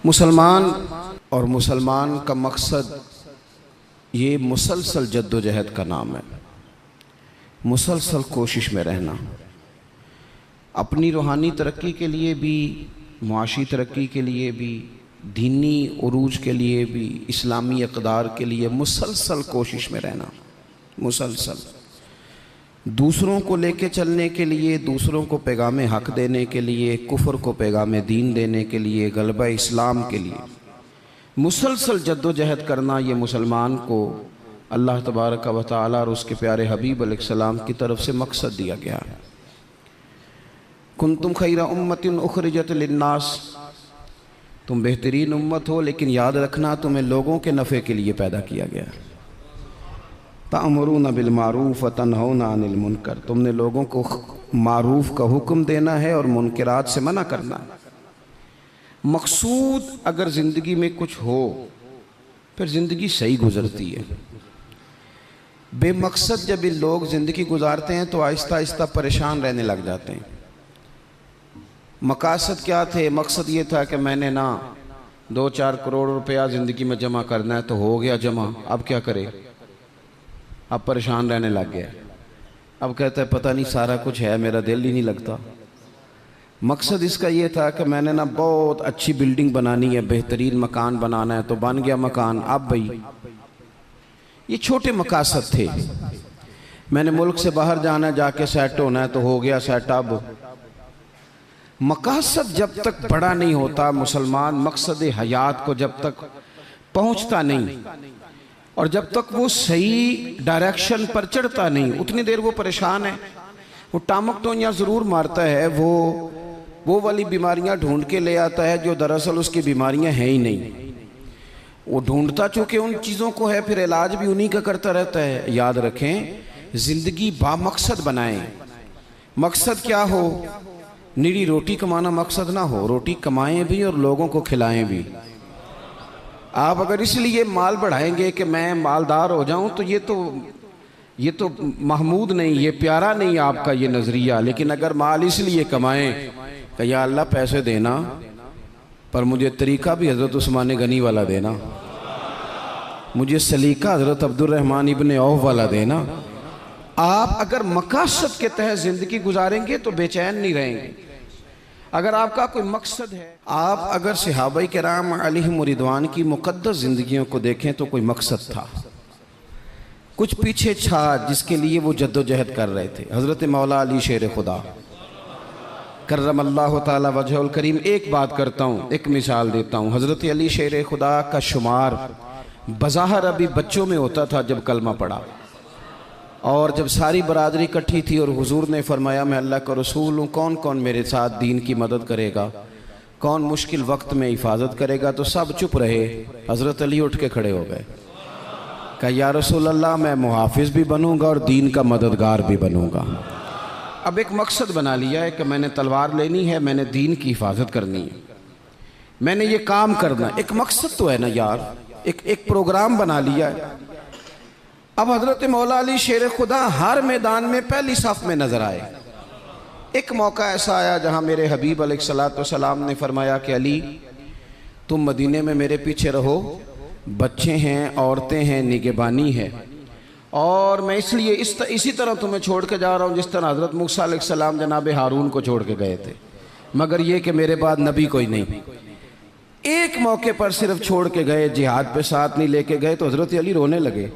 मुसलमान और मुसलमान का मकसद ये मुसलसल जद्दोजहद का नाम है। मुसलसल कोशिश में रहना, अपनी रूहानी तरक्की के लिए भी, मुआशी तरक्की के लिए भी, दीनी उरूज के लिए भी, इस्लामी इक़दार के लिए मुसलसल कोशिश में रहना। मुसलसल दूसरों को लेके चलने के लिए, दूसरों को पैगाम हक़ देने के लिए, कुफ्र को पैगाम दीन देने के लिए, गलबा इस्लाम के लिए मुसलसल जद्दोजहद करना, ये मुसलमान को अल्लाह तबारक व तआला और उसके प्यारे हबीब अलैहिस्सलाम की तरफ से मकसद दिया गया है। कुंतुम खैरा उम्मतिन उखरिजत लिन्नास, तुम बेहतरीन उम्मत हो, लेकिन याद रखना तुम्हें लोगों के नफ़े के लिए पैदा किया गया है। तअमुरूना बिल मारूफ व तनहौना अनिल मुनकर, तुमने लोगों को मारूफ का हुक्म देना है और मुनकरात से मना करना है। मकसूद अगर ज़िंदगी में कुछ हो फिर ज़िंदगी सही गुज़रती है। बेमकसद जब ये लोग ज़िंदगी गुजारते हैं तो आहिस्ता आहिस्ता परेशान रहने लग जाते हैं। मकासद क्या थे? मकसद ये था कि मैंने ना 2-4 करोड़ रुपया ज़िंदगी में जमा करना है, तो हो गया जमा, अब क्या करे? अब परेशान रहने लग गया। अब कहता है पता नहीं सारा कुछ है, मेरा दिल ही नहीं लगता। मकसद इसका ये था कि मैंने ना बहुत अच्छी बिल्डिंग बनानी है, बेहतरीन मकान बनाना है, तो बन गया मकान। अब भाई ये छोटे मकासद थे। मैंने मुल्क से बाहर जाना है, जाके सेट होना है, तो हो गया सेट। अब मकासद जब तक बड़ा नहीं होता, मुसलमान मकसद हयात को जब तक पहुंचता नहीं और जब तक वो सही डायरेक्शन पर चढ़ता नहीं, उतनी देर वो परेशान है। वो टामक टोनियाँ ज़रूर मारता है, वो वाली बीमारियां ढूंढ के ले आता है जो दरअसल उसकी बीमारियां हैं ही नहीं। वो ढूंढता चूँकि उन चीज़ों को है, फिर इलाज भी उन्हीं का करता रहता है। याद रखें, ज़िंदगी बामकसद बनाएं। मकसद क्या हो? निरी रोटी कमाना मकसद ना हो, रोटी कमाएं भी और लोगों को खिलाएं भी। आप अगर इसलिए माल बढ़ाएंगे कि मैं मालदार हो जाऊं, तो ये तो महमूद नहीं, ये प्यारा नहीं आपका ये नज़रिया। लेकिन अगर माल इसलिए कमाएं कि या अल्लाह पैसे देना, पर मुझे तरीक़ा भी हज़रत उस्मान गनी वाला देना, मुझे सलीका हज़रत अब्दुर्रहमान इब्ने औफ वाला देना। आप अगर मकासद के तहत ज़िंदगी गुजारेंगे तो बेचैन नहीं रहेंगे। अगर आपका कोई मकसद है, आप अगर सहाबाए किराम अलैहिम रिदवान की मुक़द्दस ज़िंदगियों को देखें तो कोई मकसद था, कुछ पीछे था जिसके लिए वो जद्दोजहद कर रहे थे। हज़रत मौला अली शेर खुदा करमल्लाहु ताला वजहुल करीम, एक बात करता हूँ, एक मिसाल देता हूँ। हज़रत अली शेर खुदा का शुमार बज़ाहिर अभी बच्चों में होता था जब कलमा पड़ा, और जब सारी बरादरी इकट्ठी थी और हुजूर ने फरमाया मैं अल्लाह का रसूल हूँ, कौन कौन मेरे साथ दीन की मदद करेगा, कौन मुश्किल वक्त में हिफाजत करेगा, तो सब चुप रहे। हज़रत अली उठ के खड़े हो गए, कहा या रसूल अल्लाह, मैं मुहाफिज भी बनूंगा और दीन का मददगार भी बनूंगा। अब एक मकसद बना लिया है कि मैंने तलवार लेनी है, मैंने दीन की हिफाजत करनी है, मैंने ये काम करना। एक मकसद तो है ना यार, एक प्रोग्राम बना लिया है। अब हज़रत मौला अली शेर खुदा हर मैदान में पहली सफ़ में नज़र आए। एक मौका ऐसा आया जहाँ मेरे हबीब अलैहिस्सलाम ने फरमाया कि अली, तुम मदीने में मेरे पीछे रहो, बच्चे हैं, औरतें हैं, निगहबानी है, और मैं इसलिए इसी तरह तुम्हें छोड़ के जा रहा हूँ जिस तरह हज़रत मूसा अलैहिस्सलाम जनाब हारून को छोड़ के गए थे, मगर ये कि मेरे बाद नबी कोई नहीं। एक मौके पर सिर्फ छोड़ के गए, जिहाद पे साथ नहीं लेके गए, तो हज़रत अली रोने लगे।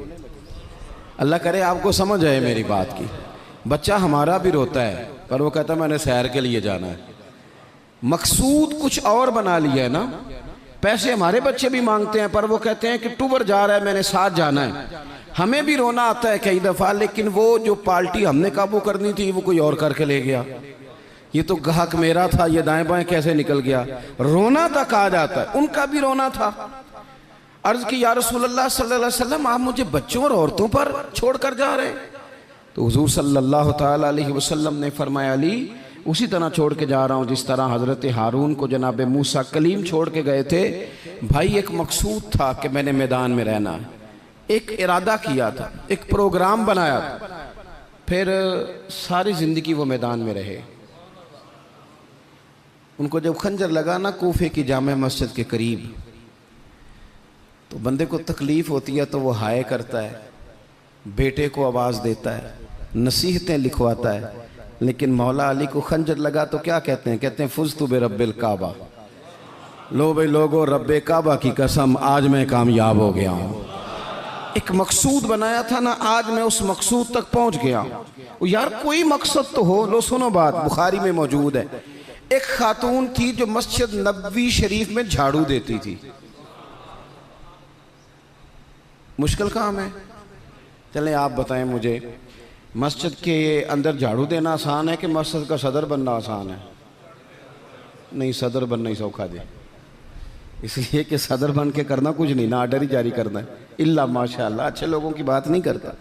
अल्लाह करे आपको समझ आए मेरी बात की। बच्चा हमारा भी रोता है, पर वो कहता है मैंने सैर के लिए जाना है। मकसूद कुछ और बना लिया है ना। पैसे हमारे बच्चे भी मांगते हैं, पर वो कहते हैं कि टूर जा रहा है, मैंने साथ जाना है। हमें भी रोना आता है कई दफ़ा, लेकिन वो जो पार्टी हमने काबू करनी थी वो कोई और करके ले गया। ये तो ग्राहक मेरा था, ये दाएं बाएं कैसे निकल गया। रोना तक आ जाता है, उनका भी रोना था। अर्ज़ की या रसूलल्लाह सल्लल्लाहु अलैहि वसल्लम, आप मुझे बच्चों और औरतों पर छोड़ कर जा रहे हैं? तो हुजूर सल्लल्लाहु ताला अलैहि वसल्लम ने फरमाया, अली उसी तरह छोड़ के जा रहा हूँ जिस तरह हज़रत हारून को जनाब मूसा कलीम छोड़ के गए थे। भाई एक मकसूद था कि मैंने मैदान में रहना है, एक इरादा किया था, एक प्रोग्राम बनाया था, फिर सारी ज़िंदगी वो मैदान में रहे। उनको जब खंजर लगा ना कूफे की जामे मस्जिद के करीब, तो बंदे को तकलीफ़ होती है तो वो हाय करता है, बेटे को आवाज़ देता है, नसीहतें लिखवाता है। लेकिन मौला अली को खंजर लगा तो क्या कहते हैं? कहते हैं फुज़्तु बिरब्बिल काबा, लो भाई लोगो रब्बे काबा की कसम आज मैं कामयाब हो गया हूँ। एक मकसूद बनाया था ना, आज मैं उस मकसूद तक पहुँच गया हूँ। यार कोई मकसद तो हो। लो सुनो बात, बुखारी में मौजूद है। एक खातून थी जो मस्जिद नबवी शरीफ में झाड़ू देती थी। मुश्किल काम है? चलें आप बताएं मुझे, मस्जिद के अंदर झाड़ू देना आसान है कि मस्जिद का सदर बनना आसान है? नहीं, सदर बनना ही सौखा दे, इसलिए कि सदर बन के करना कुछ नहीं ना, आर्डर ही जारी करना है। इल्ला माशाअल्लाह अच्छे लोगों की बात नहीं करता।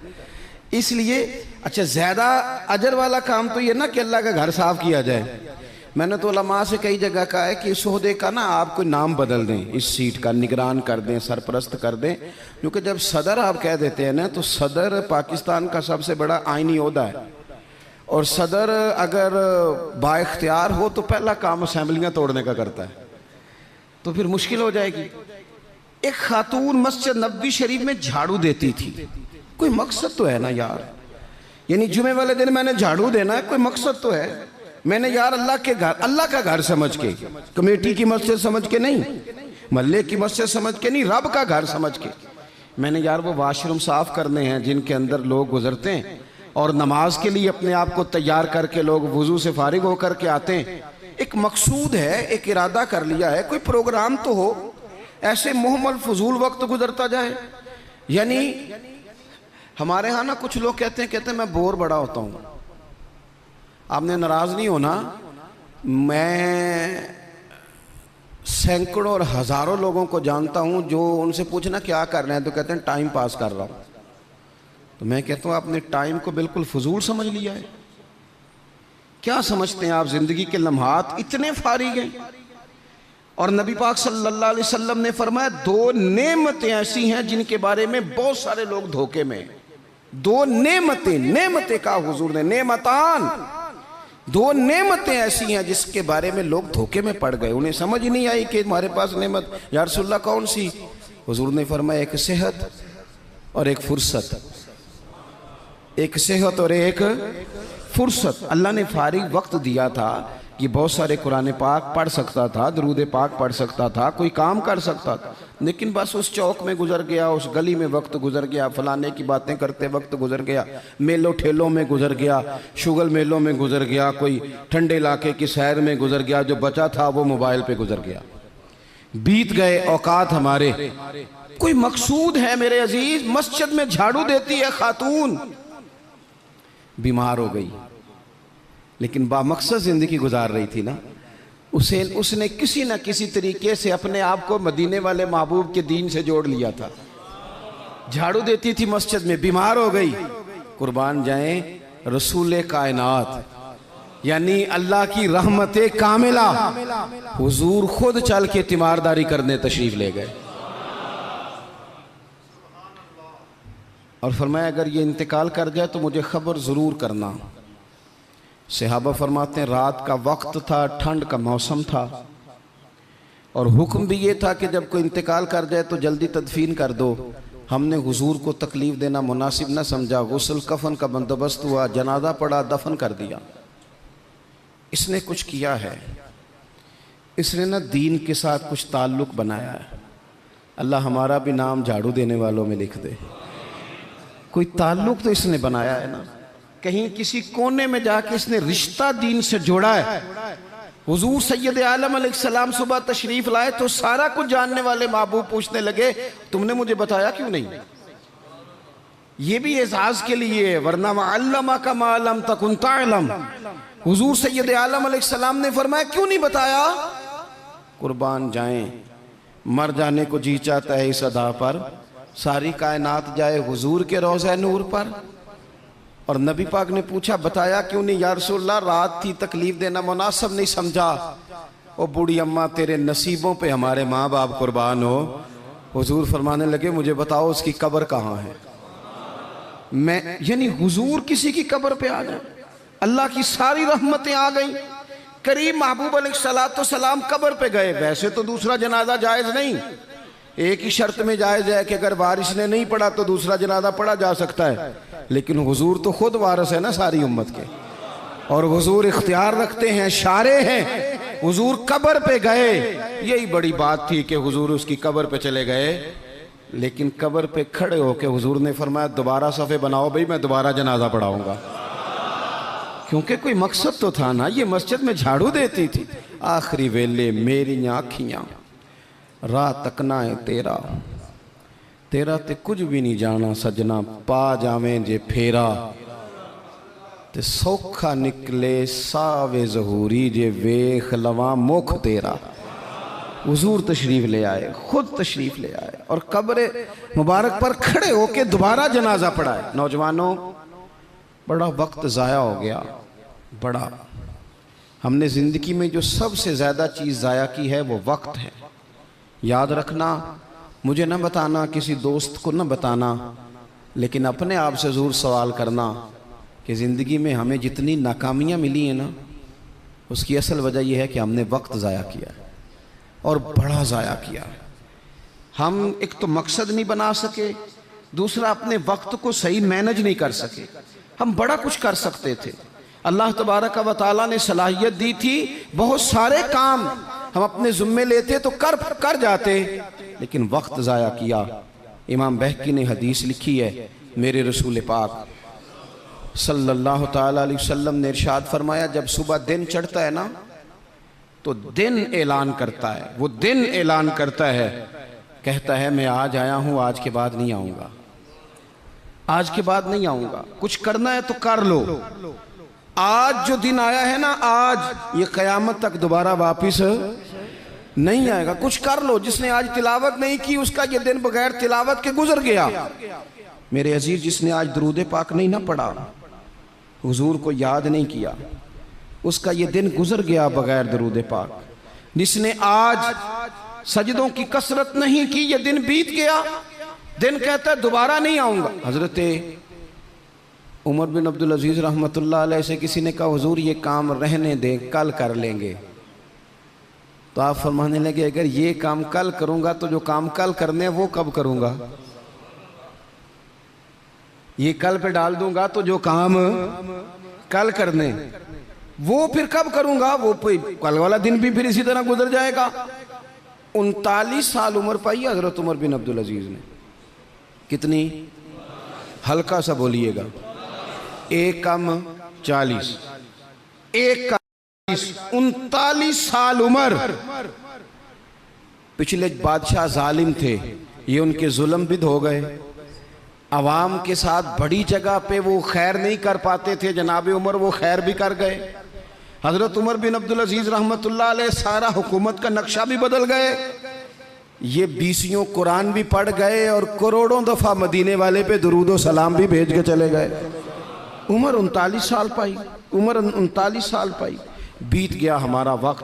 इसलिए अच्छा ज़्यादा अजर वाला काम तो ये ना कि अल्लाह का घर साफ किया जाए। मैंने तो उलमा से कई जगह कहा है कि इस ओहदे का ना आप कोई नाम बदल दें, इस सीट का निगरान कर दें, सरपरस्त कर दें। क्योंकि जब सदर आप कह देते हैं ना, तो सदर पाकिस्तान का सबसे बड़ा आइनी ओहदा है, और सदर अगर बाइख्तियार हो तो पहला काम असेंबलियाँ तोड़ने का करता है, तो फिर मुश्किल हो जाएगी। एक खातून मस्जिद नबवी शरीफ में झाड़ू देती थी। कोई मकसद तो है ना यार, यानी जुमे वाले दिन मैंने झाड़ू देना है, कोई मकसद तो है। मैंने यार अल्लाह के घर, अल्लाह का घर समझ के, कमेटी की मस्जिद समझ के नहीं, महल्ले की मस्जिद समझ के नहीं, रब का घर समझ के मैंने यार वो वाशरूम साफ करने हैं जिनके अंदर लोग गुजरते हैं और नमाज के लिए अपने आप को तैयार करके लोग वुजू से फारिग होकर के आते हैं। एक मकसूद है, एक इरादा कर लिया है, कोई प्रोग्राम तो हो। ऐसे मुहम्मल फजूल वक्त गुजरता जाए। यानी हमारे यहाँ ना कुछ लोग कहते हैं मैं बोर बड़ा होता हूँ। आपने नाराज़ नहीं होना, मैं सैकड़ों और हज़ारों लोगों को जानता हूँ जो उनसे पूछना क्या कर रहे हैं तो कहते हैं टाइम पास कर रहा हूँ। तो मैं कहता हूँ आपने टाइम को बिल्कुल फजूल समझ लिया है। क्या समझते हैं आप? ज़िंदगी के लम्हात इतने फारिग हैं। और नबी पाक सल्लल्लाहु अलैहि वसल्लम ने फरमाया दो नेमतें ऐसी हैं जिनके बारे में बहुत सारे लोग धोखे में। दो नेमतें, नेमतें का हुजूर ने नेमतान, दो नेमतें ऐसी हैं जिसके बारे में लोग धोखे में पड़ गए। उन्हें समझ ही नहीं आई कि हमारे पास नेमत या रसूलल्लाह कौन सी? हुजूर ने फरमाया एक सेहत और एक फुर्सत, एक सेहत और एक फुर्सत। अल्लाह ने फारिग वक्त दिया था कि बहुत सारे कुरान पाक पढ़ सकता था, दरूद पाक पढ़ सकता था, कोई काम कर सकता था, लेकिन बस उस चौक में गुजर गया, उस गली में वक्त गुजर गया, फलाने की बातें करते वक्त गुजर गया, मेलों ठेलों में गुजर गया, शुगल मेलों में गुजर गया, कोई ठंडे इलाके की सैर में गुजर गया, जो बचा था वो मोबाइल पे गुजर गया। बीत गए औकात हमारे। कोई मकसूद है मेरे अजीज? मस्जिद में झाड़ू देती है खातून, बीमार हो गई लेकिन बामकसद जिंदगी गुजार रही थी ना। उसने किसी न किसी तरीके से अपने आप को मदीने वाले महबूब के दीन से जोड़ लिया था। झाड़ू देती थी मस्जिद में, बीमार हो गई। कुर्बान जाएं रसूल कायनात यानी अल्लाह की रहमत कामिला, हुजूर खुद चल के तीमारदारी करने तशरीफ ले गए और फरमाया अगर ये इंतकाल कर जाए तो मुझे खबर ज़रूर करना। सहाबा फरमाते हैं रात का वक्त था, ठंड का मौसम था और हुक्म भी ये था कि जब कोई इंतकाल कर जाए तो जल्दी तदफीन कर दो। हमने हुजूर को तकलीफ़ देना मुनासिब न समझा, गुस्ल कफन का बंदोबस्त हुआ, जनाजा पड़ा, दफन कर दिया। इसने कुछ किया है, इसने ना दीन के साथ कुछ ताल्लुक़ बनाया है। अल्लाह हमारा भी नाम झाड़ू देने वालों में लिख दे। कोई ताल्लुक़ तो इसने बनाया है ना, कहीं किसी कोने में जाके इसने रिश्ता दीन से जोड़ा है। हुजूर सैयद आलम अलैहिस्सलाम सुबह तशरीफ लाए तो सारा कुछ जानने वाले महबूब पूछने लगे तुमने मुझे बताया क्यों नहीं? ये भी एजाज के लिए, वरना अल्लमा का मालम तकुन तालम। हुजूर सैयद आलम अलैहिस्सलाम ने फरमाया क्यों नहीं बताया? कुर्बान जाएं, मर जाने को जी चाहता है इस अदा पर, सारी कायनात जाए हुजूर के रोज़े नूर पर। और नबी पाक ने पूछा बताया क्यों नहीं? या रसूलल्लाह रात थी, तकलीफ देना मुनासिब नहीं समझा। ओ बूढ़ी अम्मा तेरे नसीबों पे हमारे माँ बाप कुर्बान हो। हुजूर फरमाने लगे मुझे बताओ उसकी कब्र कहाँ है? मैं यानी हुजूर किसी की कब्र पे आ जाए, अल्लाह की सारी रहमतें आ गई। करीम महबूब अलैहिस्सलाम कब्र पे गए। वैसे तो दूसरा जनाजा जायज़ नहीं, एक ही शर्त में जायज़ है कि अगर वारिस ने नहीं पढ़ा तो दूसरा जनाजा पढ़ा जा सकता है, लेकिन हुजूर तो खुद वारिस है ना सारी उम्मत के, और हुजूर इख्तियार रखते हैं, शारे हैं। हुजूर कब्र पे गए, यही बड़ी बात थी कि हुजूर उसकी कब्र पे चले गए, लेकिन कब्र पे खड़े होके हुजूर ने फरमाया दोबारा सफ़े बनाओ भाई, मैं दोबारा जनाजा पढ़ाऊंगा। क्योंकि कोई मकसद तो था ना, ये मस्जिद में झाड़ू देती थी। आखिरी वेले मेरी आखियां राह तकना है तेरा, तेरा ते कुछ भी नहीं जाना सजना, पा जावें जे फेरा ते सौखा निकले सावे जहूरी, जे वेख लवा मुख तेरा। हुजूर तशरीफ ले आए, खुद तशरीफ ले आए और कब्र मुबारक पर खड़े होके दोबारा जनाजा पढ़ाए। नौजवानों, बड़ा वक्त ज़ाया हो गया, बड़ा। हमने ज़िंदगी में जो सबसे ज़्यादा चीज़ ज़ाया की है वो वक्त है। याद रखना, मुझे न बताना, किसी दोस्त को न बताना, लेकिन अपने आप से ज़रूर सवाल करना कि ज़िंदगी में हमें जितनी नाकामियाँ मिली हैं ना, उसकी असल वजह यह है कि हमने वक्त ज़ाया किया है, और बड़ा ज़ाया किया है। हम एक तो मकसद नहीं बना सके, दूसरा अपने वक्त को सही मैनेज नहीं कर सके। हम बड़ा कुछ कर सकते थे, अल्लाह तबारक व तआला ने सलाहियत दी थी, बहुत सारे काम हम अपने ज़िम्मे लेते तो कर जाते, लेकिन वक्त ज़ाया किया। इमाम बहकी ने हदीस लिखी है, मेरे रसूल पाक सल्लल्लाहु ताला अलैहि वसल्लम ने इरशाद फरमाया, जब सुबह दिन चढ़ता है ना तो दिन ऐलान करता है, वो दिन ऐलान करता है, कहता है मैं आज आया हूँ, आज के बाद नहीं आऊँगा, आज के बाद नहीं आऊँगा। कुछ करना है तो कर लो, आज जो दिन आया है ना, आज ये क़यामत तक दोबारा वापिस नहीं आएगा। कुछ कर लो। जिसने आज तिलावत नहीं की उसका ये दिन बगैर तिलावत के गुजर गया। मेरे अजीज, जिसने आज दरूद पाक नहीं ना पढ़ा, हुजूर को याद नहीं किया, उसका ये दिन गुजर गया बगैर दरूद पाक। जिसने आज सजदों की कसरत नहीं की, ये दिन बीत गया। दिन कहता है दोबारा नहीं आऊँगा। हज़रत उमर बिन अब्दुल अजीज़ रहमतुल्लाह अलैह से किसी ने कहा, हुजूर ये काम रहने दें, कल कर लेंगे। तो आप फरमाने लगे, अगर ये काम कल करूँगा तो जो काम कल करने हैं वो कब करूँगा? ये कल पे डाल दूंगा तो जो काम कल करने वो फिर कब करूँगा? वो कल वाला दिन भी फिर इसी तरह गुजर जाएगा। 39 साल उम्र पाई हज़रत उमर बिन अब्दुल अजीज़ ने। कितनी? हल्का सा बोलिएगा। 1 कम 40, 1 कम 40, 39 साल उम्र। पिछले बादशाह जालिम थे, ये उनके जुल्म बिद हो गए। आवाम के साथ बड़ी जगह पे वो खैर नहीं कर पाते थे, जनाब उमर वो खैर भी कर गए। हज़रत उमर बिन अब्दुल अजीज़ रहमतुल्लाह अलैह सारा हुकूमत का नक्शा भी बदल गए। ये 20 कुरान भी पढ़ गए और करोड़ों दफ़ा मदीने वाले पे दुरूद व सलाम भी भेज के चले गए। उम्र 39 साल पाई, उम्र 39 साल पाई। बीत गया हमारा वक्त।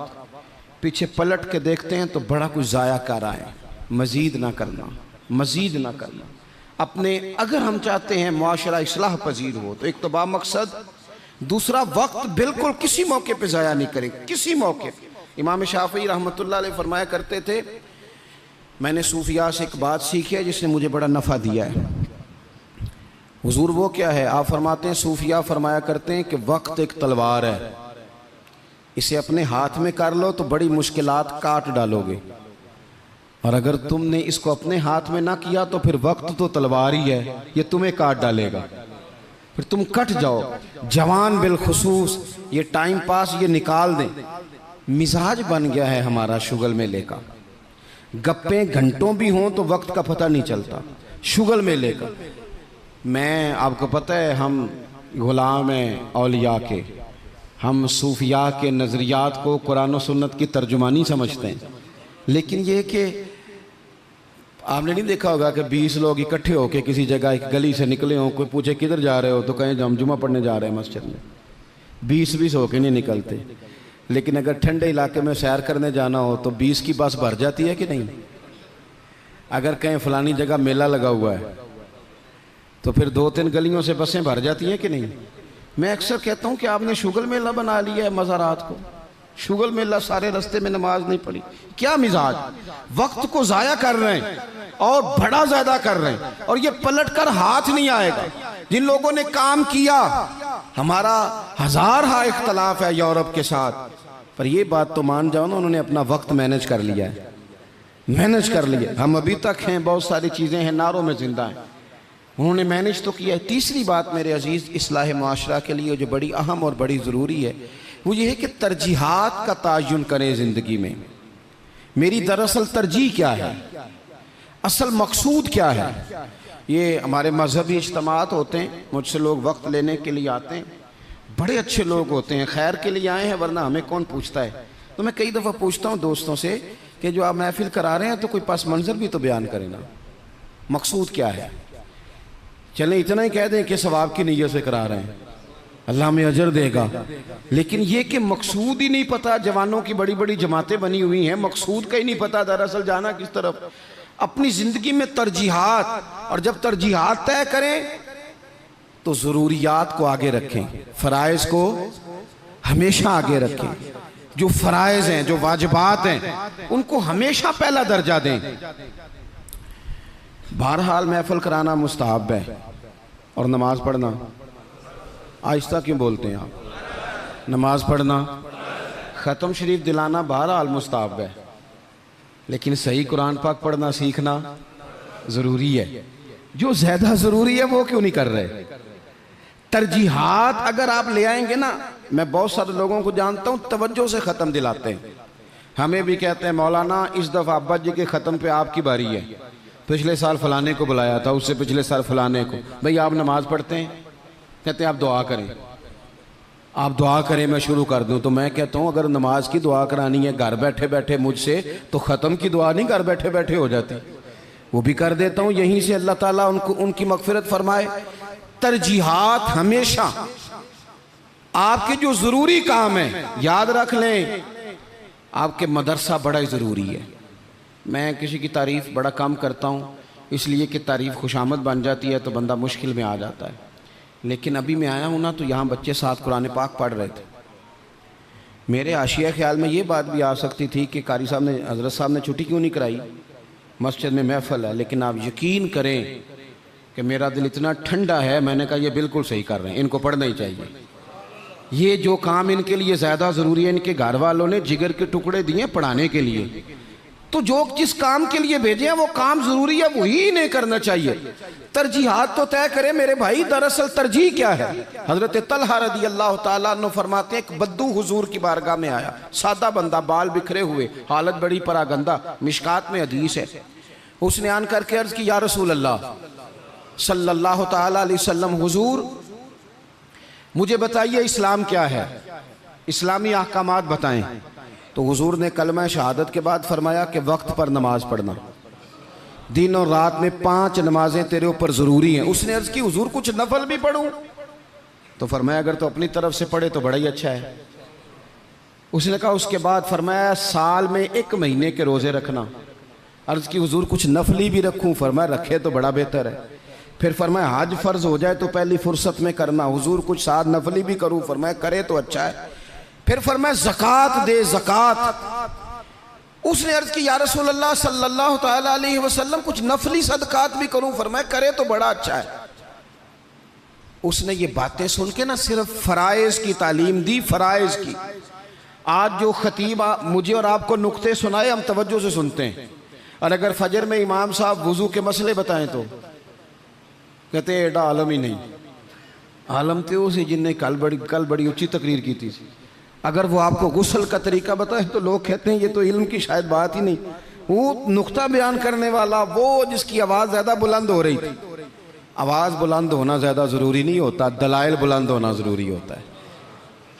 पीछे पलट के देखते हैं तो बड़ा कुछ ज़ाया कर आए। मज़ीद ना करना, मज़ीद ना करना। अपने अगर हम चाहते हैं मुआशरा इस्लाह पजीर हो तो एक तो बामकसद, दूसरा वक्त बिल्कुल किसी मौके पे ज़ाया नहीं करें, किसी मौके पे। इमाम शाफ़ी रहमतुल्लाह अलैह फरमाया करते थे, मैंने सूफिया से एक बात सीखी है जिसने मुझे बड़ा नफ़ा दिया है। हुजूर वो क्या है? आप फरमाते हैं, सूफिया फरमाया करते हैं कि वक्त एक तलवार है, इसे अपने हाथ में कर लो तो बड़ी मुश्किलात काट डालोगे, और अगर तुमने इसको अपने हाथ में ना किया तो फिर वक्त तो तलवार ही है, ये तुम्हें काट डालेगा, फिर तुम कट जाओ। जवान बिलखुसूस ये टाइम पास ये निकाल दें। मिजाज बन गया है हमारा शुगल मेले का। गप्पे घंटों भी हों तो वक्त का पता नहीं चलता। शुगल मेले का, मैं आपको पता है हम गुलाम हैं औलिया के, हम सूफिया के नज़रियात को कुरान और सुन्नत की तर्जुमानी समझते हैं। लेकिन ये कि आपने नहीं देखा होगा कि 20 लोग इकट्ठे होकर किसी जगह एक गली से निकले हों, कोई पूछे किधर जा रहे हो तो कहें हम जुमा पढ़ने जा रहे हैं मस्जिद में। 20 होके नहीं निकलते। लेकिन अगर ठंडे इलाके में सैर करने जाना हो तो 20 की बस भर जाती है कि नहीं? अगर कहीं फलानी जगह मेला लगा हुआ है तो फिर 2-3 गलियों से बसें भर जाती हैं कि नहीं? मैं अक्सर कहता हूँ कि आपने शुगल मेला बना लिया है मज़ारात को। शुगल में अल्लाह सारे रास्ते में नमाज नहीं पढ़ी, क्या मिजाज, वक्त को जाया कर रहे हैं और बड़ा ज्यादा कर रहे हैं, और ये पलट कर हाथ नहीं आएगा। जिन लोगों ने काम किया, हमारा हजार हा इख्तलाफ है यूरोप के साथ, पर ये बात तो मान जाओ ना, उन्होंने अपना वक्त मैनेज कर लिया है, मैनेज कर लिया। हम अभी तक हैं, बहुत सारी चीजें हैं, नारों में जिंदा हैं, उन्होंने मैनेज तो किया है। तीसरी बात मेरे अजीज इस्लाह माशरा के लिए जो बड़ी अहम और बड़ी ज़रूरी है, वो ये है कि तरजीहात का तायुन करें ज़िंदगी में। मेरी दरअसल तरजीह क्या है, असल मकसूद क्या है। ये हमारे मजहबी इज्तिमात होते हैं, मुझसे लोग वक्त लेने के लिए आते हैं, बड़े अच्छे लोग होते हैं, खैर के लिए आए हैं, वरना हमें कौन पूछता है। तो मैं कई दफ़ा पूछता हूँ दोस्तों से कि जो आप महफिल करा रहे हैं तो कोई पस मंज़र भी तो बयान करें ना, मकसूद क्या है। चलें इतना ही कह दें कि सवाब की नीयत से करा रहे हैं, अल्लाह में अजर देगा, लेकिन ये कि मकसूद ही नहीं पता। जवानों की बड़ी बड़ी जमातें बनी हुई हैं, मकसूद का ही नहीं पता दरअसल जाना किस तरफ। अपनी ज़िंदगी में तरजीहात, और जब तरजीहात तय करें तो ज़रूरियात को आगे रखें, फ़राइज़ को हमेशा आगे रखें। जो फ़राइज़ हैं, जो वाजिबात हैं, उनको हमेशा पहला दर्जा दें। बहरहाल महफिल कराना मुस्तहब है, और नमाज पढ़ना, आहिस्ता क्यों बोलते हैं आप, नमाज पढ़ना, ख़त्म शरीफ दिलाना बहरहाल मुस्तहब है, लेकिन सही कुरान पाक पढ़ना सीखना ज़रूरी है। जो ज़्यादा ज़रूरी है वो क्यों नहीं कर रहे। तरजीहात अगर आप ले आएंगे ना, मैं बहुत सारे लोगों को जानता हूँ तवज्जो से ख़त्म दिलाते हैं, हमें भी कहते हैं मौलाना इस दफ़ा अब्बा जी के ख़त्म पे आपकी बारी है, पिछले साल फलाने को बुलाया था, उससे पिछले साल फलाने को। भाई आप नमाज पढ़ते हैं, कहते हैं आप दुआ करें, आप दुआ करें मैं शुरू कर दूं। तो मैं कहता हूं अगर नमाज की दुआ करानी है घर बैठे बैठे मुझसे, तो ख़त्म की दुआ नहीं घर बैठे बैठे हो जाती, वो भी कर देता हूं, यहीं से अल्लाह ताला उनको उनकी मगफिरत फरमाए। तरजीहात हमेशा आपके जो ज़रूरी काम है, याद रख लें, आपके मदरसा बड़ा ही ज़रूरी है। मैं किसी की तारीफ़ बड़ा कम करता हूँ, इसलिए कि तारीफ़ खुशामद बन जाती है तो बंदा मुश्किल में आ जाता है। लेकिन अभी मैं आया हूँ ना, तो यहाँ बच्चे साथ कुरान पाक पढ़ रहे थे। मेरे आशिया ख्याल में ये बात भी आ सकती थी कि कारी साहब ने, हज़रत साहब ने छुट्टी क्यों नहीं कराई, मस्जिद में महफिल है। लेकिन आप यकीन करें कि मेरा दिल इतना ठंडा है, मैंने कहा ये बिल्कुल सही कर रहे हैं, इनको पढ़ना ही चाहिए। ये जो काम इनके लिए ज़्यादा ज़रूरी है, इनके घर वालों ने जिगर के टुकड़े दिए पढ़ाने के लिए, तो जो जिस काम के लिए भेजे हैं वो काम ज़रूरी है, वही इन्हें करना चाहिए। तरजीहात तो तय करें मेरे भाई, दरअसल तरजीह क्या है। हज़रत तलहा रज़ी अल्लाह ताला अन्हु फरमाते हैं, एक बद्दू हुजूर की बारगाह में आया, सादा बंदा, बाल बिखरे हुए, हालत बड़ी परागंदा, मिशकात में हदीस है। उसने आन करके अर्ज़ की, या रसूल अल्लाह सल्लल्लाहु ताला अलैहि वसल्लम, हुजूर मुझे बताइए इस्लाम क्या है, इस्लामी अहकामात बताएं। तो हुजूर ने कलमा शहादत के बाद फरमाया कि वक्त पर नमाज पढ़ना, दिन और रात में 5 नमाजें तेरे ऊपर ज़रूरी हैं। उसने अर्ज़ की, हुजूर कुछ नफल भी पढ़ूं? तो फरमाया अगर तो अपनी तरफ से पढ़े तो बड़ा ही अच्छा है। उसने कहा, उसके बाद फरमाया साल में 1 महीने के रोज़े रखना। अर्ज़ की, हुजूर कुछ नफली भी रखूँ? फरमाया रखे तो बड़ा बेहतर है। फिर फरमाया हज फ़र्ज़ हो जाए तो पहली फुर्सत में करना। हुजूर कुछ साथ नफली भी करूँ? फरमाया करे तो अच्छा है। फिर फरमाया ज़कात दे, ज़कात। उसने अर्ज़ की, या रसूल अल्लाह सल्लल्लाहु ताला अलैहि वसल्लम कुछ नफली सदकात भी करूं? फरमाया करे तो बड़ा अच्छा है। उसने ये बातें सुन के ना सिर्फ फ़राइज़ की तालीम दी, फ़राइज़ की। आज जो खतीब मुझे और आपको नुक्ते सुनाए, हम तवज्जो से सुनते हैं, और अगर फजर में इमाम साहब वुज़ू के मसले बताएं तो कहते हैं एडा आलम ही नहीं। आलम तो उसी जिनने कल बड़ी ऊँची तकरीर की थी। अगर वो आपको गुस्ल का तरीका बताए तो लोग कहते हैं ये तो इल्म की शायद बात ही नहीं। वो नुक्ता बयान करने वाला, वो जिसकी आवाज़ ज़्यादा बुलंद हो रही थी। आवाज़ बुलंद होना ज़्यादा ज़रूरी नहीं होता, दलाइल बुलंद होना ज़रूरी होता है।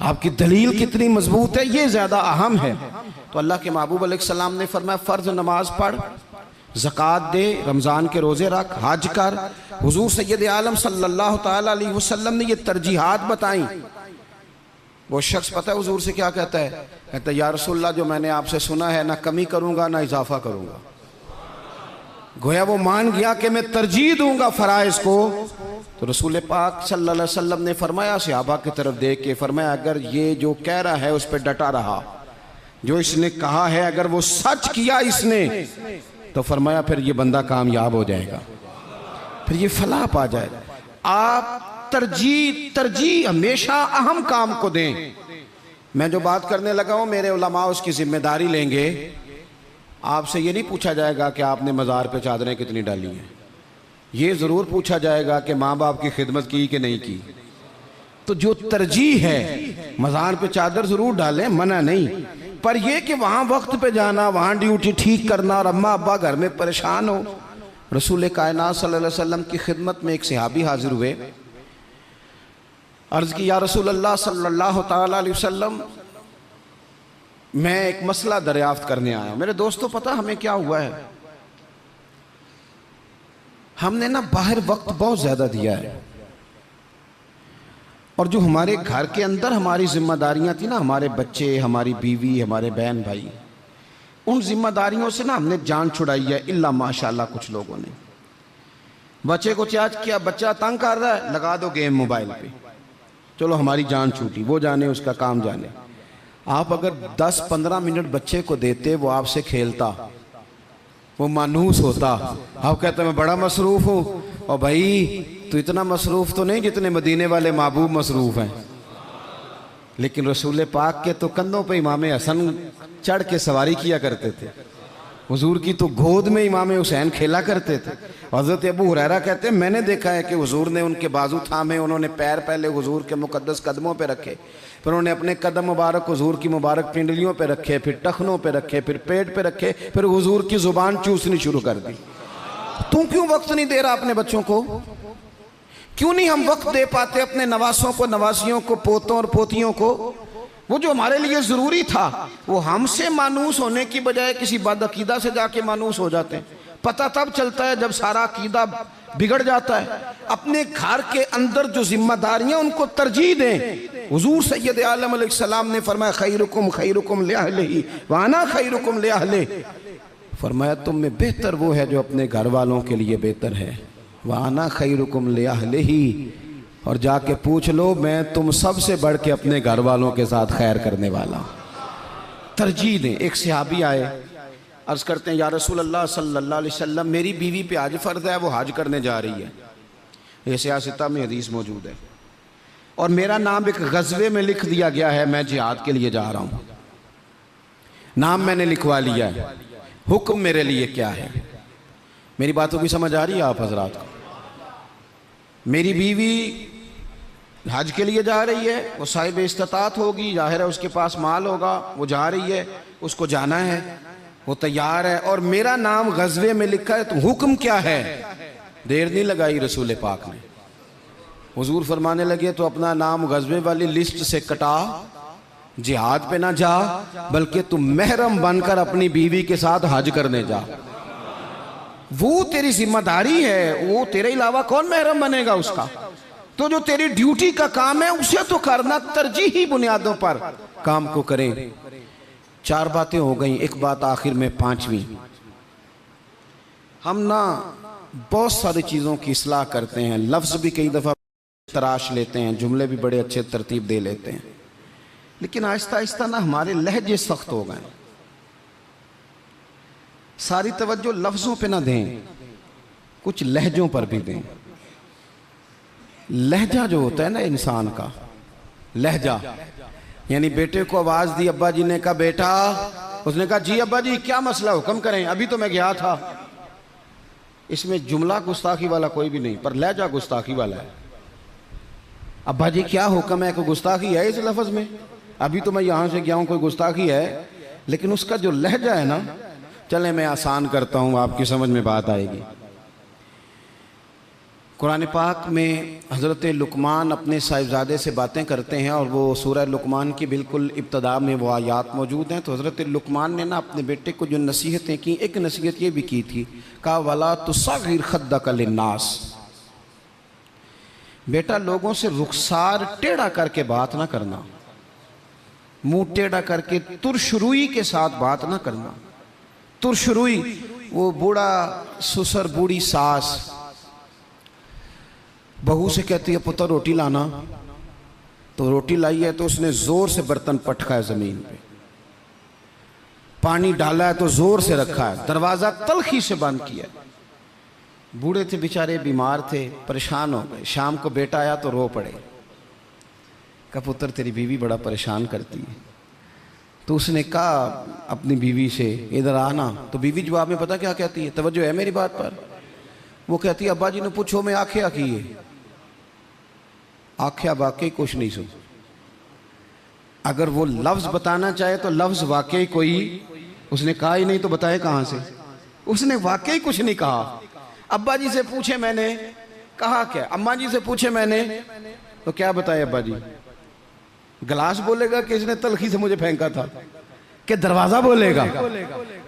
आपकी दलील कितनी मजबूत है ये ज़्यादा अहम है। तो अल्लाह के महबूब अलैहिस्सलाम ने फरमाया फ़र्ज़ नमाज पढ़, ज़कात दे, रमज़ान के रोज़े रख, हज कर। हुज़ूर सैयद आलम सल्लल्लाहु ताला अलैहि वसल्लम ने ये तरजीहात बताई। वो शख्स पता है हुजूर से क्या कहता है? कहता है, या रसूलल्लाह जो मैंने आपसे सुना है ना कमी करूँगा ना इजाफा करूँगा। गोया वो मान गया कि मैं तरजीह दूंगा फ़राइज़ को। तो रसूल पाक सल्लल्लाहु अलैहि वसल्लम ने फरमाया, सहाबा की तरफ देख के फरमाया, अगर ये जो कह रहा है उस पर डटा रहा जो इसने कहा है अगर वो सच किया इसने तो फरमाया फिर ये बंदा कामयाब हो जाएगा, फिर ये फलाह पा जाएगा। आप तरजीह हमेशा अहम काम को दें। मैं जो बात करने लगा हूं मेरे उलमा उसकी जिम्मेदारी लेंगे। आपसे ये नहीं पूछा जाएगा कि आपने मज़ार पे चादरें कितनी डाली हैं, ये ज़रूर पूछा जाएगा कि माँ बाप की खिदमत की कि नहीं की। तो जो तरजीह है मज़ार पे चादर ज़रूर डालें, मना नहीं, पर यह कि वहाँ वक्त पे जाना, वहाँ ड्यूटी ठीक करना और अम्मा अब्बा घर में परेशान हो। रसूल कायनात सल्लल्लाहु अलैहि वसल्लम की खिदमत में एक सहाबी हाजिर हुए, अर्ज़ की या रसूल अल्लाह सल्लल्लाहु ताला अलैहि वसल्लम, मैं एक मसला दरियाफ्त करने आया। मेरे दोस्तों पता हमें क्या हुआ है, हमने ना बाहर वक्त बहुत ज़्यादा दिया है और जो हमारे घर के अंदर हमारी जिम्मेदारियां थी ना, हमारे बच्चे, हमारी बीवी, हमारे बहन भाई, उन जिम्मेदारियों से ना हमने जान छुड़ाई है। इल्ला माशाल्लाह कुछ लोगों ने बच्चे को चार्ज किया, बच्चा तंग कर रहा है, लगा दो गेम मोबाइल पे, चलो हमारी जान छूटी, वो जाने उसका काम जाने। आप अगर 10-15 मिनट बच्चे को देते, वो आपसे खेलता, वो मानूस होता। आप कहते मैं बड़ा मसरूफ़ हूँ, और भाई तो इतना मसरूफ़ तो नहीं जितने मदीने वाले महबूब मसरूफ़ हैं। लेकिन रसूल पाक के तो कंधों पे इमाम हसन चढ़ के सवारी किया करते थे, हुजूर की तो गोद में इमाम हुसैन खेला करते थे। हज़रत अबू हुरैरा कहते हैं मैंने देखा है कि हुजूर ने उनके बाजू थामे, उन्होंने पैर पहले हुजूर के मुकद्दस कदमों पे रखे, फिर उन्होंने अपने कदम मुबारक हुजूर की मुबारक पिंडलियों पे रखे, फिर टखनों पे रखे, फिर पेट पे रखे, फिर हुजूर की ज़ुबान चूसनी शुरू कर दी। तू क्यों वक्त नहीं दे रहा अपने बच्चों को? क्यों नहीं हम वक्त दे पाते अपने नवासों को, नवासियों को, पोतों और पोतियों को? वो जो हमारे लिए ज़रूरी था वो हमसे मानूस होने की बजाय किसी बदअकीदा से जाके मानूस हो जाते हैं। पता तब चलता है जब सारा अकीदा बिगड़ जाता है। अपने घर के अंदर जो जिम्मेदारियां उनको तरजीह दें। हुजूर सैयद आलम अलैहिस्सलाम ने फरमाया खैरुकुम खैरुकुम लिअहलिही व अना खैरुकुम लिअहली, फरमाया तुम में बेहतर वो है जो अपने घर वालों के लिए बेहतर है। व अना खैरुकुम लिअहलिही, और जाके पूछ लो मैं तुम सबसे बढ़ के अपने घर वालों के साथ खैर करने वाला। तरजीह दें। एक सहाबी आए, अर्ज़ करते हैं या रसूल अल्लाह सल्लल्लाहु अलैहि वसल्लम, मेरी बीवी पे हज फ़र्ज़ है, वो हज करने जा रही है, ये सियासता में हदीस मौजूद है, और मेरा नाम एक गज़वे में लिख दिया गया है, मैं जिहाद के लिए जा रहा हूँ, नाम मैंने लिखवा लिया है, हुक्म मेरे लिए क्या है? मेरी बातों की समझ आ रही है आप हजरात को? मेरी बीवी हज के लिए जा रही है, वो साहिब इस्तात होगी, जाहिर है उसके पास माल होगा, वो जा रही है, उसको जाना है, वो तैयार है, और मेरा नाम गज़वे में लिखा है, तो हुक्म क्या है? देर नहीं लगाई रसूल पाक ने, हुजूर फरमाने लगे तो अपना नाम गज़वे वाली लिस्ट से कटा, जिहाद पे ना जा, बल्कि तुम महरम बनकर अपनी बीवी के साथ हज करने जा। वो तेरी जिम्मेदारी है, वो तेरे अलावा कौन महरम बनेगा उसका? तो जो तेरी ड्यूटी का काम है उसे तो करना, तरजीही बुनियादों पर काम को करें। 4 बातें हो गई, एक बात आखिर में 5वीं। हम ना बहुत सारी चीज़ों की इस्लाह करते हैं, लफ्ज़ भी कई दफ़ा तराश लेते हैं, जुमले भी बड़े अच्छे तरतीब दे लेते हैं, लेकिन आहिस्ता आहिस्ता ना हमारे लहजे सख्त हो गए। सारी तवज्जो लफ्ज़ों पे ना दें, कुछ लहजों पर भी दें। लहजा जो होता है ना इंसान का, लहजा, यानी बेटे को आवाज़ दी, अब्बा जी ने कहा बेटा, उसने कहा जी अब्बा जी क्या मसला, हुक्म करें, अभी तो मैं गया था। इसमें जुमला गुस्ताखी वाला कोई भी नहीं, पर लहजा गुस्ताखी वाला है। अब्बा जी क्या हुक्म है? कोई गुस्ताखी है इस लफ्ज़ में? अभी तो मैं यहाँ से गया हूँ, कोई गुस्ताखी है? लेकिन उसका जो लहजा है ना, चले मैं आसान करता हूँ, आपकी समझ में बात आएगी। कुरान पाक में हज़रत लुकमान अपने साहिबजादे से बातें करते हैं, और वो सूरह लुकमान की बिल्कुल इब्तदा में वो आयात मौजूद हैं। तो हज़रत लुकमान ने ना अपने बेटे को जो नसीहतें की, एक नसीहत ये भी की थी, कहा वला तुसग़िर खद्दक लिन्नास, बेटा लोगों से रुखसार टेढ़ा करके बात ना करना, मुंह टेढ़ा करके तुरशरुई के साथ बात ना करना। तुरशरुई, वो बूढ़ा ससुर, बूढ़ी सास बहू से कहती है पुत्र रोटी लाना, तो रोटी लाई है तो उसने जोर से बर्तन पटका है ज़मीन पे, पानी डाला है तो जोर से रखा है, दरवाज़ा तलखी से बंद किया। बूढ़े थे बेचारे, बीमार थे, परेशान हो गए। शाम को बेटा आया तो रो पड़े। कहा पुत्र तेरी बीवी बड़ा परेशान करती है। तो उसने कहा अपनी बीवी से इधर आना। तो बीवी जवाब में पता क्या कहती है, तवज्जो है मेरी बात पर? वो कहती है अब्बा जी ने पूछो मैं आख्या की है। आख्या वाकई कुछ नहीं सुन। अगर वो लफ्ज बताना चाहे तो लफ्ज वाकई कोई उसने कहा ही नहीं, तो बताए कहां से? उसने वाकई कुछ नहीं कहा। अब्बा जी से पूछे मैंने, कहा क्या? अम्मा जी से पूछे मैंने, तो क्या बताए अब्बा जी? गिलास बोलेगा कि इसने तलखी से मुझे फेंका था, कि दरवाजा बोलेगा?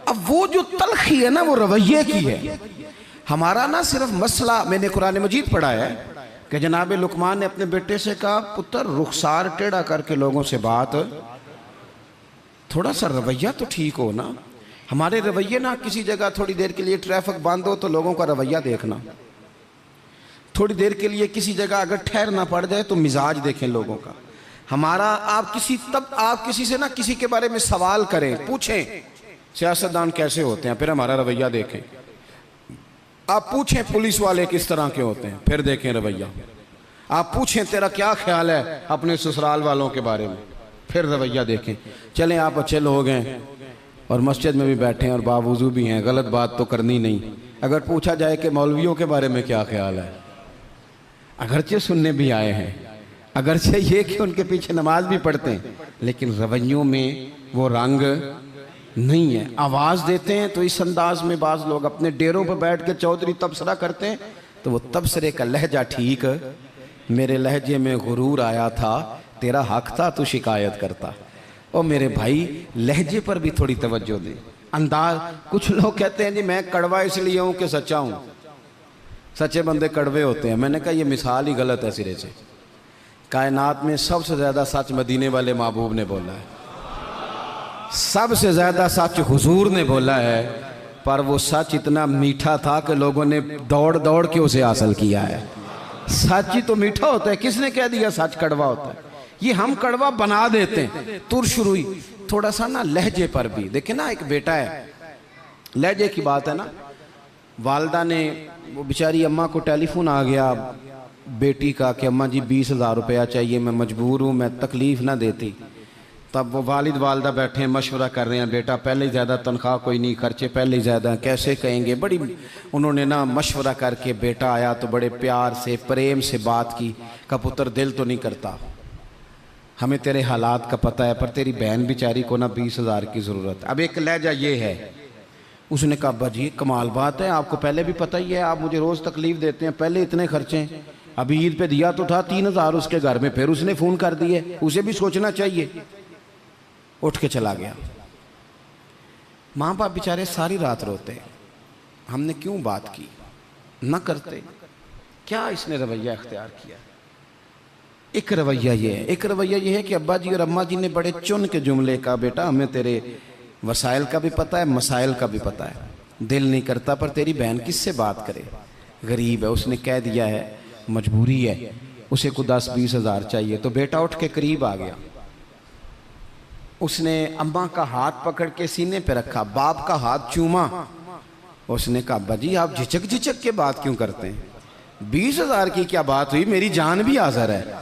अब वो जो तलखी है ना, वो रवैये की है। हमारा ना सिर्फ मसला, मैंने कुरान मजीद पढ़ा है कि जनाब लुकमान ने अपने बेटे से कहा पुत्र रुखसार टेढ़ा करके लोगों से बात, थोड़ा सा रवैया तो ठीक हो ना। हमारे रवैये ना, किसी जगह थोड़ी देर के लिए ट्रैफिक बंद हो तो लोगों का रवैया देखना, थोड़ी देर के लिए किसी जगह अगर ठहरना पड़ जाए तो मिजाज देखें लोगों का। हमारा आप किसी से ना किसी के बारे में सवाल करें, पूछें सियासतदान कैसे होते हैं, फिर हमारा रवैया देखें। आप पूछें पुलिस वाले किस तरह के होते हैं, फिर देखें रवैया। आप पूछें तेरा क्या ख्याल है अपने ससुराल वालों के बारे में, फिर रवैया देखें। चलें आप अच्छे लोग हैं और मस्जिद में भी बैठे हैं और बावजू भी हैं, गलत बात तो करनी नहीं। अगर पूछा जाए कि मौलवियों के बारे में क्या ख्याल है, अगरचे सुनने भी आए हैं, अगरचे ये कि उनके पीछे नमाज भी पढ़ते हैं, लेकिन रवैयों में वो रंग नहीं है। आवाज़ देते हैं तो इस अंदाज में बाज़ लोग अपने डेरों पर बैठ के चौधरी तबसरा करते हैं, तो वो तबसरे का लहजा ठीक, मेरे लहजे में गुरूर आया था, तेरा हक था तू शिकायत करता। और मेरे भाई लहजे पर भी थोड़ी तवज्जो दे, अंदाज। कुछ लोग कहते हैं जी मैं कड़वा इसलिए हूँ कि सच्चा हूँ, सच्चे बंदे कड़वे होते हैं। मैंने कहा ये मिसाल ही गलत है सिरे से। कायनात में सबसे ज़्यादा सच मदीने वाले महबूब ने बोला है, सबसे ज़्यादा सच हुजूर ने बोला है, पर वो सच इतना मीठा था कि लोगों ने दौड़ दौड़ के उसे हासिल किया है। सच ही तो मीठा होता है, किसने कह दिया सच कड़वा होता है? ये हम कड़वा बना देते हैं। तुरशुरुई थोड़ा सा ना लहजे पर भी देखे ना, एक बेटा है, लहजे की बात है ना। वालदा ने, वो बेचारी अम्मा को टेलीफोन आ गया बेटी का कि अम्मा जी 20,000 रुपया चाहिए, मैं मजबूर हूँ, मैं तकलीफ़ ना देती। तब वो वालिद वालदा बैठे मशवरा कर रहे हैं, बेटा पहले ही ज़्यादा तनख्वाह कोई नहीं, खर्चे पहले ही ज़्यादा, कैसे कहेंगे। बड़ी उन्होंने ना मशवरा करके, बेटा आया तो बड़े प्यार से प्रेम से बात की। का पुत्र दिल तो नहीं करता, हमें तेरे हालात का पता है, पर तेरी बहन बेचारी को ना 20,000 की ज़रूरत है। अब एक लहजा ये है। उसने कहा अब्बा जी कमाल बात है, आपको पहले भी पता ही है, आप मुझे रोज़ तकलीफ़ देते हैं, पहले इतने खर्चे, अभी ईद पे दिया तो था 3,000 उसके घर में, फिर उसने फ़ोन कर दिए, उसे भी सोचना चाहिए। उठ के चला गया। माँ बाप बेचारे सारी रात रोते, हमने क्यों बात की, न करते, क्या इसने रवैया इख्तियार किया। एक रवैया ये है, एक रवैया ये है कि अब्बा जी और अम्मा जी ने बड़े चुन के जुमले का, बेटा हमें तेरे वसाइल का भी पता है, मसाइल का भी पता है, दिल नहीं करता, पर तेरी बहन किससे बात करे, गरीब है, उसने कह दिया है मजबूरी है, उसे को 10-20 हज़ार चाहिए। तो बेटा उठ के करीब आ गया, उसने अम्मा का हाथ पकड़ के सीने पे रखा, बाप का हाथ चूमा। उसने कहा अब्बा जी आप झिझक झिझक के बात क्यों करते हैं, 20,000 की क्या बात हुई, मेरी जान भी हाज़िर है।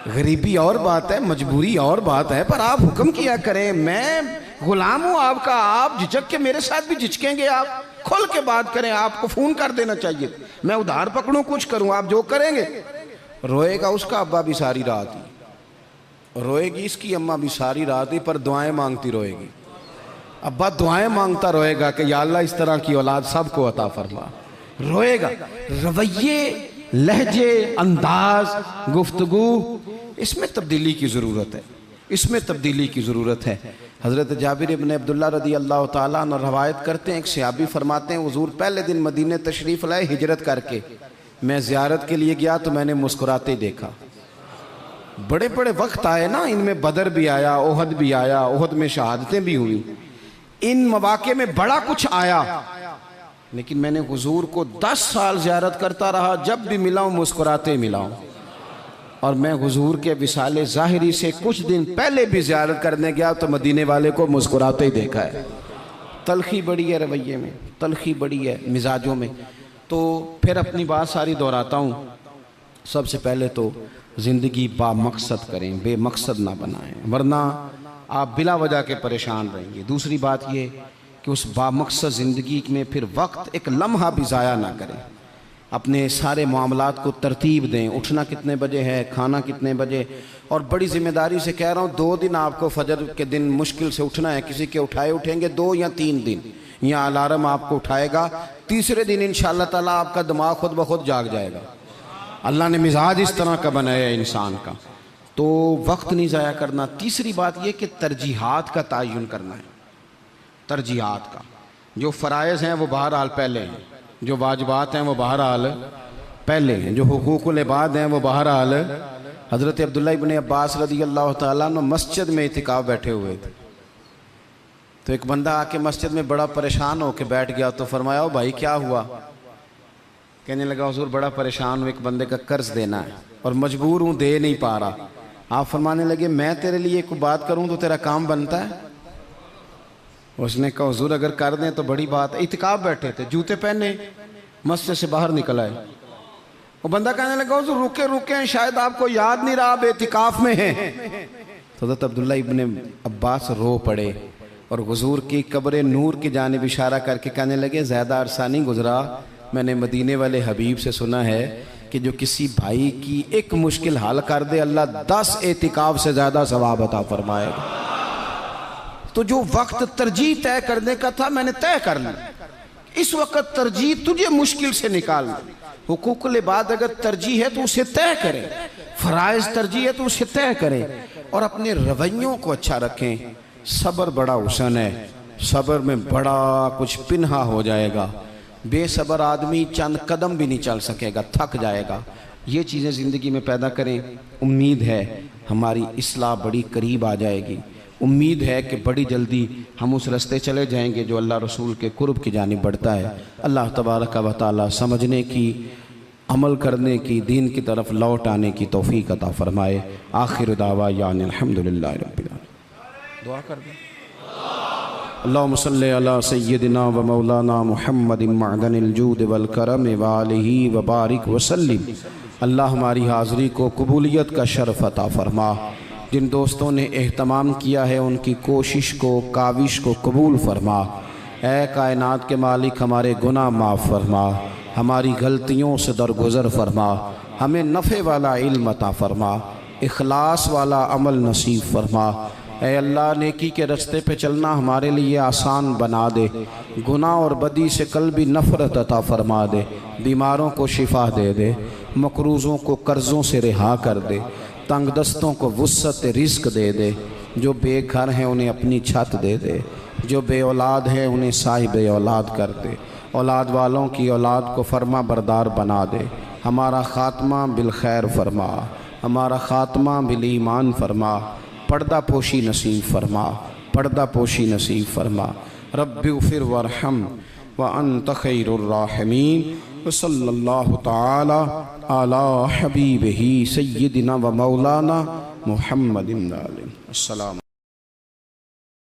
गरीबी और बात है, मजबूरी और बात है, पर आप हुक्म किया करें, मैं गुलाम हूँ आपका, आप झिझक के मेरे साथ भी झिझकेंगे, आप खुल के बात करें, आपको फ़ोन कर देना चाहिए, मैं उधार पकड़ूँ कुछ करूँ, आप जो करेंगे। रोएगा उसका अब्बा भी सारी रात ही, रोएगी इसकी अम्मा भी सारी रात ही, पर दुआएं मांगती रोएगी। अब्बा दुआएं मांगता रोएगा कि या अल्लाह इस तरह की औलाद सबको अता फरमा। रोएगा। रवैये, लहजे, अंदाज, गुफ्तगू, इसमें तब्दीली की ज़रूरत है, इसमें तब्दीली की ज़रूरत है। हज़रत जाबिर इब्न अब्दुल्लाह रदी अल्लाह ताला अन्हु रवायत करते हैं, एक सहाबी फरमाते हैं हुज़ूर पहले दिन मदीने तशरीफ़ लाए हिजरत करके, मैं ज़ियारत के लिए गया तो मैंने मुस्कुराते देखा। बड़े बड़े वक्त आए ना, इनमें बदर भी आया, ओहद भी आया, ओहद में शहादतें भी हुई, इन मौके में बड़ा कुछ आया, लेकिन मैंने हुजूर को 10 साल ज़ियारत करता रहा, जब भी मिला हूँ मुस्कुराते मिला हूँ। और मैं हुजूर के विसाले ज़ाहिरी से कुछ दिन पहले भी ज़ियारत करने गया तो मदीने वाले को मुस्कुराते ही देखा है। तलखी बड़ी है रवैये में, तलखी बड़ी है मिजाजों में। तो फिर अपनी बात सारी दोहराता हूँ। सबसे पहले तो ज़िंदगी बामकसद करें, बेमकसद ना बनाएं, वरना आप बिला वजह के परेशान रहेंगे। दूसरी बात ये कि उस बामकसद ज़िंदगी में फिर वक्त एक लम्हा भी ज़ाया ना करें। अपने सारे मामलात को तरतीब दें, उठना कितने बजे है, खाना कितने बजे। और बड़ी ज़िम्मेदारी से कह रहा हूँ, 2 दिन आपको फजर के दिन मुश्किल से उठना है। किसी के उठाए उठेंगे 2 या 3 दिन, या अलार्म आपको उठाएगा, तीसरे दिन इंशाअल्लाह ताला आपका दिमाग खुद ब खुद जाग जाएगा। अल्लाह ने मिजाज इस तरह का बनाया है इंसान का, तो वक्त नहीं ज़ाया करना। तीसरी बात यह कि तरजीहात का तयन करना है। तरजीहात का, जो फ़राइज़ हैं वो बहरहाल पहले हैं, जो वाजिबात हैं वो बहरहाल पहले हैं, जो हुकूकुल इबाद हैं वो बहरहाल। हज़रत अब्दुल्लाह इब्न अब्बास रज़ी अल्लाह तआला अन्हु मस्जिद में इतिकाफ़ बैठे हुए थे। तो एक बंदा आके मस्जिद में बड़ा परेशान होकर बैठ गया। तो फरमाया, ओ भाई क्या हुआ? कहने लगा, हुज़ूर बड़ा परेशान हूँ, एक बंदे का कर्ज़ देना है और मजबूर हूँ, दे नहीं पा रहा। आप फरमाने लगे, मैं तेरे लिए एक बात करूँ तो तेरा काम बनता है? उसने कहा, हुज़ूर अगर कर दें तो बड़ी बात है। इतिकाफ़ बैठे थे, जूते पहने मस्जिद से बाहर निकल आए। वो बंदा कहने लगा, हुज़ूर रुके रुके, शायद आपको याद नहीं रहा, आप इतिकाफ़ में हैं। तो हज़रत अब्दुल्लाह इब्न अब्बास रो पड़े और हुज़ूर की कब्र नूर की जानिब इशारा करके कहने लगे, ज़्यादा अरसा नहीं गुजरा, मैंने मदीने वाले हबीब से सुना है कि जो किसी भाई की एक मुश्किल हल कर दे, अल्लाह 10 एतिकाफ से ज़्यादा सवाब अता फरमाएगा। तो जो वक्त तरजीह तय करने का था मैंने तय कर लिया। इस वक्त तरजीह तुझे मुश्किल से निकालना। हुकूकुल इबाद अगर तरजीह है तो उसे तय करें, फ़राइज़ तरजीह है तो उसे तय करें, और अपने रवैयों को अच्छा रखें। सब्र बड़ा हुसन है, सब्र में बड़ा कुछ पिन्हा हो जाएगा। बेसब्र आदमी चंद कदम भी नहीं चल सकेगा, थक जाएगा। ये चीज़ें ज़िंदगी में पैदा करें। उम्मीद है हमारी इस्लाह बड़ी करीब आ जाएगी। उम्मीद है कि बड़ी जल्दी हम उस रास्ते चले जाएंगे जो अल्लाह रसूल के कुर्ब की जानिब बढ़ता है। अल्लाह तबारक व तआला समझने की, अमल करने की, दीन की तरफ लौट आने की तौफीक अता फरमाए। आखिर दावा यानी अल्हम्दुलिल्लाह रब्बिल आलमीन। दुआ कर दें। अल्लाहुम्मा सल्लि अला सय्यदिना व मौलाना मुहम्मदिन मअदनिल जूद वल करम व आलिहि व बारिक व सल्लिम। अल्लाह हमारी हाज़री को कबूलियत का शर्फ अता फरमा। जिन दोस्तों ने एहतमाम किया है उनकी कोशिश को, काविश को कबूल फरमा। ऐ कायनात के मालिक, हमारे गुनाह माफ़ फरमा, हमारी गलतियों से दरगुज़र फरमा, हमें नफ़े वाला इल्म अता फरमा, इखलास वाला अमल नसीब फरमा। ऐ अल्लाह, नेकी के रास्ते पे चलना हमारे लिए आसान बना दे। गुनाह और बदी से कल्बी नफ़रत अता फरमा दे। बीमारों को शिफा दे दे, मकरूज़ों को कर्ज़ों से रिहा कर दे, तंगदस्तों को वुस्सत रिज़्क़ दे दे। जो बेघर हैं उन्हें अपनी छत दे दे, जो बे औलाद हैं उन्हें साहिब औलाद कर दे। औलाद वालों की औलाद को फरमा बरदार बना दे। हमारा ख़ात्मा बिल खैर फरमा, हमारा ख़ात्मा बिल ईमान फरमा। पर्दा पोशी नसीब फरमा, पर्दा पोशी नसीब फरमा। रब्बिग़फिर वरहम व अन्त खैरुर राहिमीन। व सल्लल्लाहु तआला अला हबीबिही सय्यिदिना व मौलाना मुहम्मदिन। अस्सलाम।